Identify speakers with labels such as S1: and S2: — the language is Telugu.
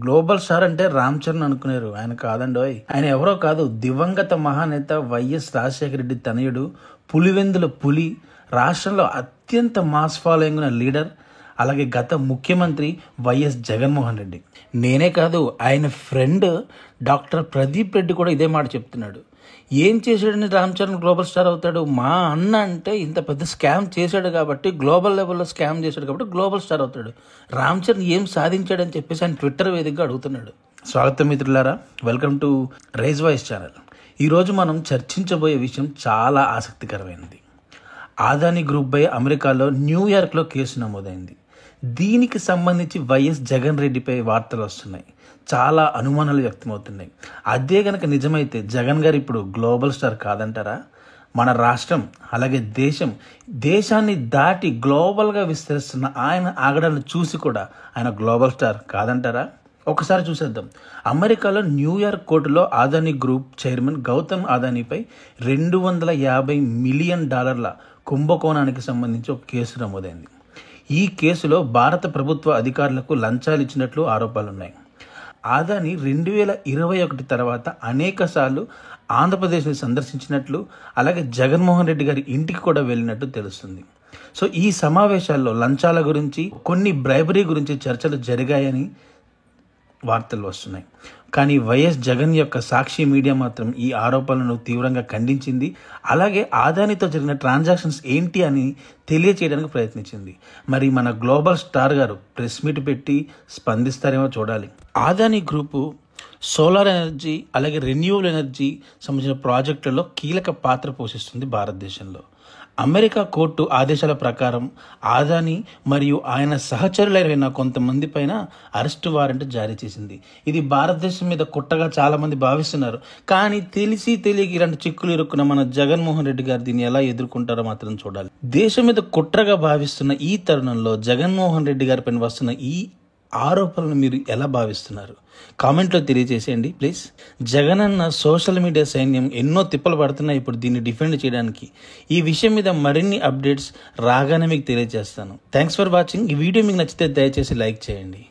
S1: గ్లోబల్ స్టార్ అంటే రామ్ చరణ్ అనుకున్నారు. ఆయన కాదండోయ్. ఆయన ఎవరో కాదు, దివంగత మహానేత వైఎస్ రాజశేఖర రెడ్డి తనయుడు, పులివెందుల పులి, రాష్ట్రంలో అత్యంత మాస్ ఫాలోయింగ్ ఉన్న లీడర్, అలాగే గత ముఖ్యమంత్రి వైఎస్ జగన్మోహన్ రెడ్డి. నేనే కాదు, ఆయన ఫ్రెండ్ డాక్టర్ ప్రదీప్ రెడ్డి కూడా ఇదే మాట చెప్తున్నాడు. ఏం చేశాడని రామ్ చరణ్ గ్లోబల్ స్టార్ అవుతాడు? మా అన్న అంటే ఇంత పెద్ద స్కామ్ చేశాడు కాబట్టి, గ్లోబల్ లెవెల్లో స్కామ్ చేశాడు కాబట్టి గ్లోబల్ స్టార్ అవుతాడు. రామ్ చరణ్ ఏం సాధించాడని చెప్పేసి ఆయన ట్విట్టర్ వేదికగా అడుగుతున్నాడు. స్వాగతం మిత్రులారా, welcome to rise voice channel. ఈరోజు మనం చర్చించబోయే విషయం చాలా ఆసక్తికరమైనది. ఆదాని గ్రూప్పై అమెరికాలో న్యూయార్క్లో కేసు నమోదైంది. దీనికి సంబంధించి వైఎస్ జగన్ రెడ్డిపై వార్తలు వస్తున్నాయి. చాలా అనుమానాలు వ్యక్తమవుతున్నాయి. అదే కనుక నిజమైతే జగన్ గారు ఇప్పుడు గ్లోబల్ స్టార్ కాదంటారా? మన రాష్ట్రం అలాగే దేశాన్ని దాటి గ్లోబల్గా విస్తరిస్తున్న ఆయన ఆగడాలను చూసి కూడా ఆయన గ్లోబల్ స్టార్ కాదంటారా? ఒకసారి చూసేద్దాం. అమెరికాలో న్యూయార్క్ కోర్టులో ఆదాని గ్రూప్ చైర్మన్ గౌతమ్ ఆదానీపై $250 మిలియన్ కుంభకోణానికి సంబంధించి ఒక కేసు నమోదైంది. ఈ కేసులో భారత ప్రభుత్వ అధికారులకు లంచాలు ఇచ్చినట్లు ఆరోపణలున్నాయి. ఆదాని 2021 తర్వాత అనేక సార్లు ఆంధ్రప్రదేశ్ని సందర్శించినట్లు, అలాగే జగన్మోహన్ రెడ్డి గారి ఇంటికి కూడా వెళ్ళినట్టు తెలుస్తుంది. సో ఈ సమావేశాల్లో లంచాల గురించి, కొన్ని బ్రైబరీ గురించి చర్చలు జరిగాయని వార్తలు వస్తున్నాయి. కానీ వైఎస్ జగన్ యొక్క సాక్షి మీడియా మాత్రం ఈ ఆరోపణలను తీవ్రంగా ఖండించింది. అలాగే ఆదానితో జరిగిన ట్రాన్సాక్షన్స్ ఏంటి అని తెలియచేయడానికి ప్రయత్నించింది. మరి మన గ్లోబల్ స్టార్ గారు ప్రెస్ మీట్ పెట్టి స్పందిస్తారేమో చూడాలి. ఆదాని గ్రూపు సోలార్ ఎనర్జీ అలాగే రెన్యూవబుల్ ఎనర్జీ సంబంధించిన ప్రాజెక్టులలో కీలక పాత్ర పోషిస్తుంది భారతదేశంలో. అమెరికా కోర్టు ఆదేశాల ప్రకారం ఆదాని మరియు ఆయన సహచరులైన కొంతమంది పైన అరెస్టు వారెంట్ జారీ చేసింది. ఇది భారతదేశం మీద కుట్రగా చాలామంది భావిస్తున్నారు. కానీ తెలియక ఇలాంటి చిక్కులు ఇరుక్కున్న మన జగన్మోహన్ రెడ్డి గారు దీన్ని ఎలా ఎదుర్కొంటారో మాత్రం చూడాలి. దేశం మీద కుట్రగా భావిస్తున్న ఈ తరుణంలో జగన్మోహన్ రెడ్డి గారి పైన వస్తున్న ఈ ఆరోపణలు మీరు ఎలా భావిస్తున్నారు? కామెంట్లో తెలియజేసేయండి ప్లీజ్. జగన్ అన్న సోషల్ మీడియా సైన్యం ఎన్నో తిప్పలు పడుతున్నాయి ఇప్పుడు దీన్ని డిఫెండ్ చేయడానికి. ఈ విషయం మీద మరిన్ని అప్డేట్స్ రాగానే మీకు తెలియజేస్తాను. Thanks for watching. ఈ వీడియో మీకు నచ్చితే దయచేసి లైక్ చేయండి.